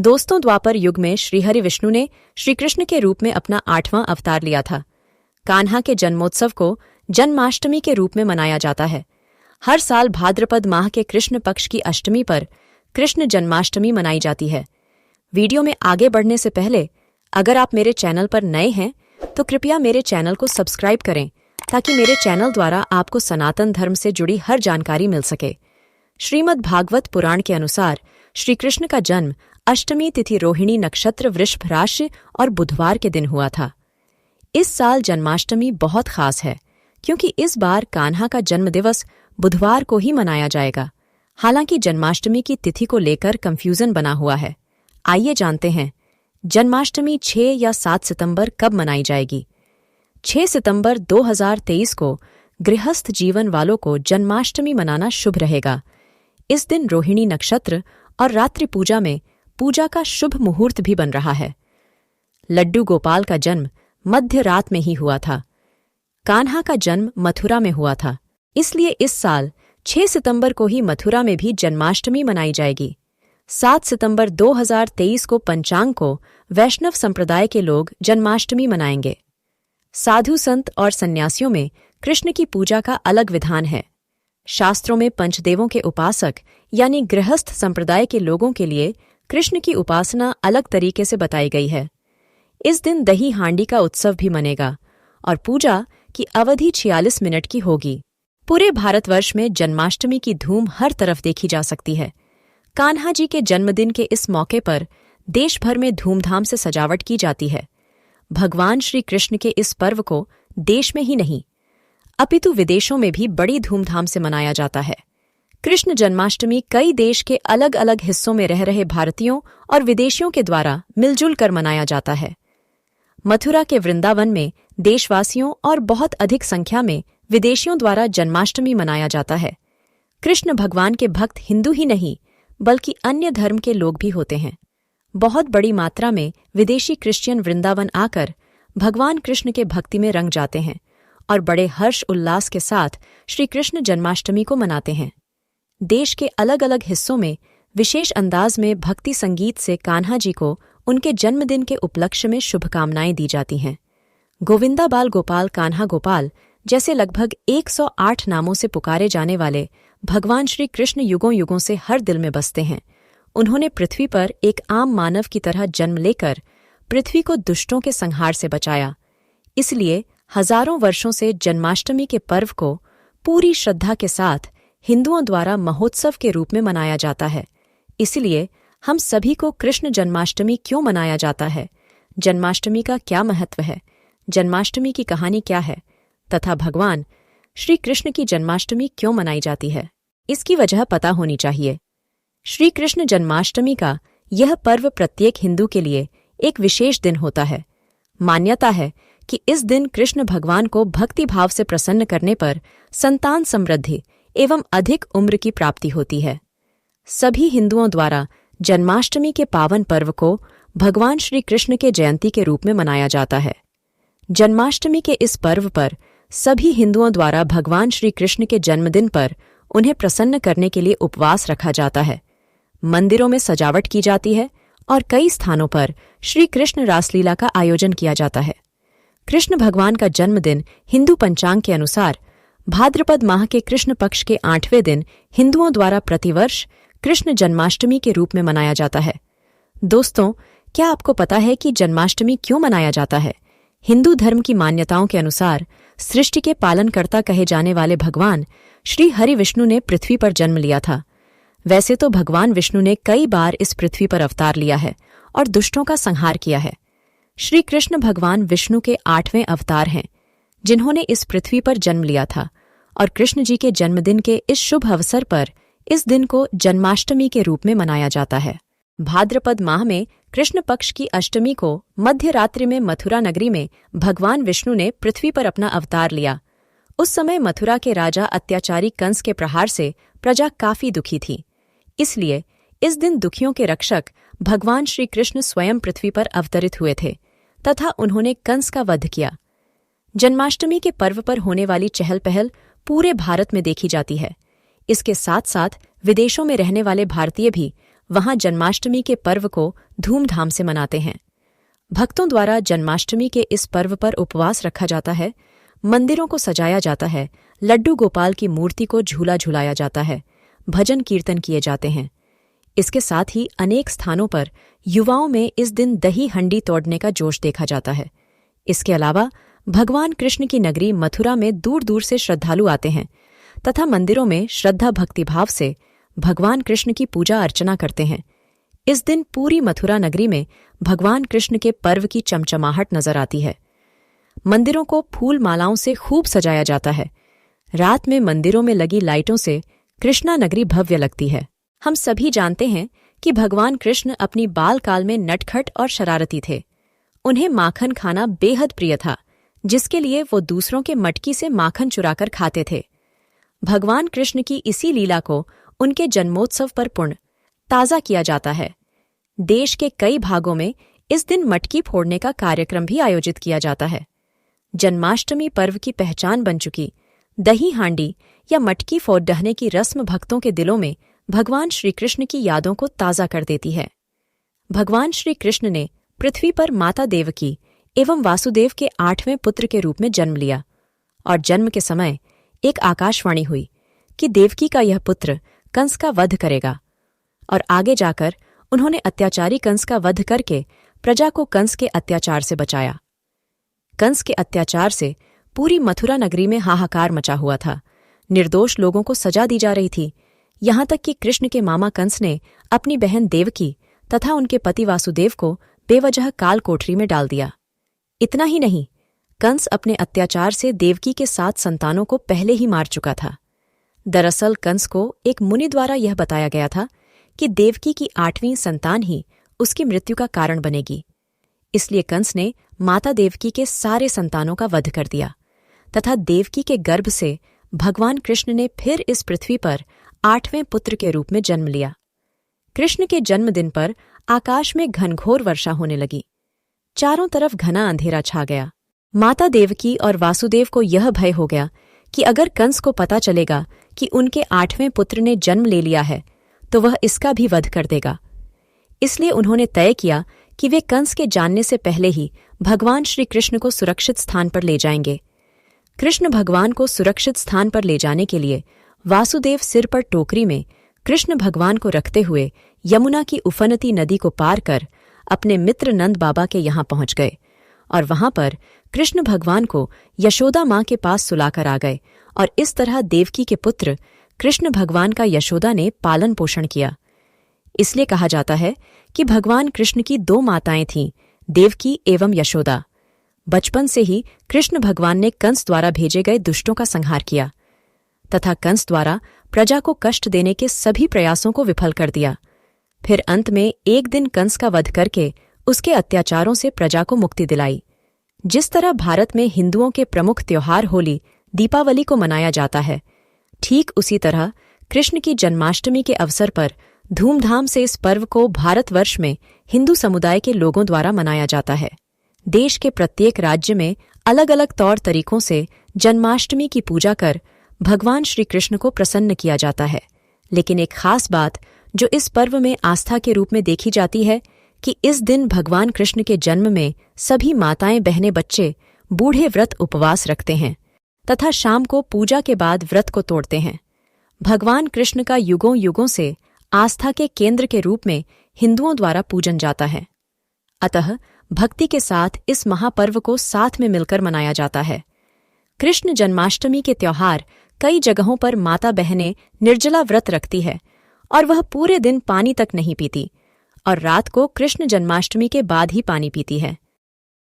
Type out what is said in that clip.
दोस्तों, द्वापर युग में श्रीहरि विष्णु ने श्री कृष्ण के रूप में अपना 8वां अवतार लिया था। कान्हा के जन्मोत्सव को जन्माष्टमी के रूप में मनाया जाता है। हर साल भाद्रपद माह के कृष्ण पक्ष की अष्टमी पर कृष्ण जन्माष्टमी मनाई जाती है। वीडियो में आगे बढ़ने से पहले अगर आप मेरे चैनल पर नए हैं तो कृपया मेरे चैनल को सब्सक्राइब करें ताकि मेरे चैनल द्वारा आपको सनातन धर्म से जुड़ी हर जानकारी मिल सके। श्रीमद् भागवत पुराण के अनुसार श्री कृष्ण का जन्म अष्टमी तिथि रोहिणी नक्षत्र वृषभ राशि और बुधवार के दिन हुआ था। इस साल जन्माष्टमी बहुत खास है क्योंकि इस बार कान्हा का जन्मदिवस बुधवार को ही मनाया जाएगा। हालांकि जन्माष्टमी की तिथि को लेकर कंफ्यूजन बना हुआ है। आइए जानते हैं जन्माष्टमी 6 या 7 सितंबर कब मनाई जाएगी। 6 सितंबर 2023 को गृहस्थ जीवन वालों को जन्माष्टमी मनाना शुभ रहेगा। इस दिन रोहिणी नक्षत्र और रात्रि पूजा में पूजा का शुभ मुहूर्त भी बन रहा है। लड्डू गोपाल का जन्म मध्य रात में ही हुआ था। कान्हा का जन्म मथुरा में हुआ था, इसलिए इस साल 6 सितंबर को ही मथुरा में भी जन्माष्टमी मनाई जाएगी। 7 सितंबर 2023 को पंचांग को वैष्णव संप्रदाय के लोग जन्माष्टमी मनाएंगे। साधु संत और सन्यासियों में कृष्ण की पूजा का अलग विधान है। शास्त्रों में पंचदेवों के उपासक यानी गृहस्थ संप्रदाय के लोगों के लिए कृष्ण की उपासना अलग तरीके से बताई गई है। इस दिन दही हांडी का उत्सव भी मनेगा और पूजा की अवधि 46 मिनट की होगी। पूरे भारतवर्ष में जन्माष्टमी की धूम हर तरफ देखी जा सकती है। कान्हा जी के जन्मदिन के इस मौके पर देश भर में धूमधाम से सजावट की जाती है। भगवान श्री कृष्ण के इस पर्व को देश में ही नहीं अपितु विदेशों में भी बड़ी धूमधाम से मनाया जाता है। कृष्ण जन्माष्टमी कई देश के अलग अलग हिस्सों में रह रहे भारतीयों और विदेशियों के द्वारा मिलजुल कर मनाया जाता है। मथुरा के वृंदावन में देशवासियों और बहुत अधिक संख्या में विदेशियों द्वारा जन्माष्टमी मनाया जाता है। कृष्ण भगवान के भक्त हिंदू ही नहीं बल्कि अन्य धर्म के लोग भी होते हैं। बहुत बड़ी मात्रा में विदेशी क्रिश्चियन वृंदावन आकर भगवान कृष्ण के भक्ति में रंग जाते हैं और बड़े हर्ष उल्लास के साथ श्री कृष्ण जन्माष्टमी को मनाते हैं। देश के अलग अलग हिस्सों में विशेष अंदाज में भक्ति संगीत से कान्हा जी को उनके जन्मदिन के उपलक्ष्य में शुभकामनाएं दी जाती हैं। गोविंदा बाल गोपाल कान्हा गोपाल जैसे लगभग 108 नामों से पुकारे जाने वाले भगवान श्री कृष्ण युगों युगों से हर दिल में बसते हैं। उन्होंने पृथ्वी पर एक आम मानव की तरह जन्म लेकर पृथ्वी को दुष्टों के संहार से बचाया। इसलिए हजारों वर्षों से जन्माष्टमी के पर्व को पूरी श्रद्धा के साथ हिंदुओं द्वारा महोत्सव के रूप में मनाया जाता है। इसलिए हम सभी को कृष्ण जन्माष्टमी क्यों मनाया जाता है, जन्माष्टमी का क्या महत्व है, जन्माष्टमी की कहानी क्या है तथा भगवान श्री कृष्ण की जन्माष्टमी क्यों मनाई जाती है, इसकी वजह पता होनी चाहिए। श्री कृष्ण जन्माष्टमी का यह पर्व प्रत्येक हिंदू के लिए एक विशेष दिन होता है। मान्यता है कि इस दिन कृष्ण भगवान को भक्ति भाव से प्रसन्न करने पर संतान समृद्धि एवं अधिक उम्र की प्राप्ति होती है। सभी हिंदुओं द्वारा जन्माष्टमी के पावन पर्व को भगवान श्री कृष्ण के जयंती के रूप में मनाया जाता है। जन्माष्टमी के इस पर्व पर सभी हिंदुओं द्वारा भगवान श्री कृष्ण के जन्मदिन पर उन्हें प्रसन्न करने के लिए उपवास रखा जाता है। मंदिरों में सजावट की जाती है और कई स्थानों पर श्री कृष्ण रासलीला का आयोजन किया जाता है। कृष्ण भगवान का जन्मदिन हिंदू पंचांग के अनुसार भाद्रपद माह के कृष्ण पक्ष के 8वें दिन हिंदुओं द्वारा प्रतिवर्ष कृष्ण जन्माष्टमी के रूप में मनाया जाता है। दोस्तों, क्या आपको पता है कि जन्माष्टमी क्यों मनाया जाता है? हिंदू धर्म की मान्यताओं के अनुसार सृष्टि के पालनकर्ता कहे जाने वाले भगवान श्री हरि विष्णु ने पृथ्वी पर जन्म लिया था। वैसे तो भगवान विष्णु ने कई बार इस पृथ्वी पर अवतार लिया है और दुष्टों का संहार किया है। श्री कृष्ण भगवान विष्णु के 8वें अवतार हैं जिन्होंने इस पृथ्वी पर जन्म लिया था और कृष्ण जी के जन्मदिन के इस शुभ अवसर पर इस दिन को जन्माष्टमी के रूप में मनाया जाता है। भाद्रपद माह में कृष्ण पक्ष की अष्टमी को मध्य रात्रि में मथुरा नगरी में भगवान विष्णु ने पृथ्वी पर अपना अवतार लिया। उस समय मथुरा के राजा अत्याचारी कंस के प्रहार से प्रजा काफी दुखी थी। इसलिए इस दिन दुखियों के रक्षक भगवान श्री कृष्ण स्वयं पृथ्वी पर अवतरित हुए थे तथा उन्होंने कंस का वध किया। जन्माष्टमी के पर्व पर होने वाली चहल पहल पूरे भारत में देखी जाती है। इसके साथ साथ विदेशों में रहने वाले भारतीय भी वहां जन्माष्टमी के पर्व को धूमधाम से मनाते हैं। भक्तों द्वारा जन्माष्टमी के इस पर्व पर उपवास रखा जाता है, मंदिरों को सजाया जाता है, लड्डू गोपाल की मूर्ति को झूला झुलाया जाता है, भजन कीर्तन किए जाते हैं। इसके साथ ही अनेक स्थानों पर युवाओं में इस दिन दही हंडी तोड़ने का जोश देखा जाता है। इसके अलावा भगवान कृष्ण की नगरी मथुरा में दूर दूर से श्रद्धालु आते हैं तथा मंदिरों में श्रद्धा भक्तिभाव से भगवान कृष्ण की पूजा अर्चना करते हैं। इस दिन पूरी मथुरा नगरी में भगवान कृष्ण के पर्व की चमचमाहट नजर आती है। मंदिरों को फूल मालाओं से खूब सजाया जाता है। रात में मंदिरों में लगी लाइटों से कृष्णा नगरी भव्य लगती है। हम सभी जानते हैं कि भगवान कृष्ण अपनी बाल काल में नटखट और शरारती थे। उन्हें माखन खाना बेहद प्रिय था, जिसके लिए वो दूसरों के मटकी से माखन चुराकर खाते थे। भगवान कृष्ण की इसी लीला को उनके जन्मोत्सव पर पुण्य ताज़ा किया जाता है। देश के कई भागों में इस दिन मटकी फोड़ने का कार्यक्रम भी आयोजित किया जाता है। जन्माष्टमी पर्व की पहचान बन चुकी दही हांडी या मटकी फोड़ने की रस्म भक्तों के दिलों में भगवान श्री कृष्ण की यादों को ताज़ा कर देती है। भगवान श्री कृष्ण ने पृथ्वी पर माता देवकी एवं वासुदेव के 8वें पुत्र के रूप में जन्म लिया और जन्म के समय एक आकाशवाणी हुई कि देवकी का यह पुत्र कंस का वध करेगा और आगे जाकर उन्होंने अत्याचारी कंस का वध करके प्रजा को कंस के अत्याचार से बचाया। कंस के अत्याचार से पूरी मथुरा नगरी में हाहाकार मचा हुआ था। निर्दोष लोगों को सजा दी जा रही थी, यहाँ तक कि कृष्ण के मामा कंस ने अपनी बहन देवकी तथा उनके पति वासुदेव को बेवजह काल कोठरी में डाल दिया। इतना ही नहीं, कंस अपने अत्याचार से देवकी के 7 संतानों को पहले ही मार चुका था। दरअसल कंस को एक मुनि द्वारा यह बताया गया था कि देवकी की 8वीं संतान ही उसकी मृत्यु का कारण बनेगी। इसलिए कंस ने माता देवकी के सारे संतानों का वध कर दिया तथा देवकी के गर्भ से भगवान कृष्ण ने फिर इस पृथ्वी पर 8वें पुत्र के रूप में जन्म लिया। कृष्ण के जन्मदिन पर आकाश में घनघोर वर्षा होने लगी। चारों तरफ घना अंधेरा छा गया। माता देवकी और वासुदेव को यह भय हो गया कि अगर कंस को पता चलेगा कि उनके 8वें पुत्र ने जन्म ले लिया है तो वह इसका भी वध कर देगा। इसलिए उन्होंने तय किया कि वे कंस के जानने से पहले ही भगवान श्री कृष्ण को सुरक्षित स्थान पर ले जाएंगे। कृष्ण भगवान को सुरक्षित स्थान पर ले जाने के लिए वासुदेव सिर पर टोकरी में कृष्ण भगवान को रखते हुए यमुना की उफनती नदी को पार कर अपने मित्र नंद बाबा के यहाँ पहुंच गए और वहां पर कृष्ण भगवान को यशोदा माँ के पास सुलाकर आ गए और इस तरह देवकी के पुत्र कृष्ण भगवान का यशोदा ने पालन पोषण किया। इसलिए कहा जाता है कि भगवान कृष्ण की 2 माताएं थीं, देवकी एवं यशोदा। बचपन से ही कृष्ण भगवान ने कंस द्वारा भेजे गए दुष्टों का संहार किया तथा कंस द्वारा प्रजा को कष्ट देने के सभी प्रयासों को विफल कर दिया। फिर अंत में एक दिन कंस का वध करके उसके अत्याचारों से प्रजा को मुक्ति दिलाई। जिस तरह भारत में हिंदुओं के प्रमुख त्योहार होली, दीपावली को मनाया जाता है, ठीक उसी तरह कृष्ण की जन्माष्टमी के अवसर पर धूमधाम से इस पर्व को भारतवर्ष में हिंदू समुदाय के लोगों द्वारा मनाया जाता है। देश के प्रत्येक राज्य में अलग अलग तौर तरीकों से जन्माष्टमी की पूजा कर भगवान श्री कृष्ण को प्रसन्न किया जाता है। लेकिन एक खास बात जो इस पर्व में आस्था के रूप में देखी जाती है कि इस दिन भगवान कृष्ण के जन्म में सभी माताएं, बहनें, बच्चे, बूढ़े व्रत उपवास रखते हैं तथा शाम को पूजा के बाद व्रत को तोड़ते हैं। भगवान कृष्ण का युगों युगों से आस्था के केंद्र के रूप में हिंदुओं द्वारा पूजन जाता है। अतः भक्ति के साथ इस महापर्व को साथ में मिलकर मनाया जाता है। कृष्ण जन्माष्टमी के त्योहार कई जगहों पर माता बहनें निर्जला व्रत रखती है और वह पूरे दिन पानी तक नहीं पीती और रात को कृष्ण जन्माष्टमी के बाद ही पानी पीती है।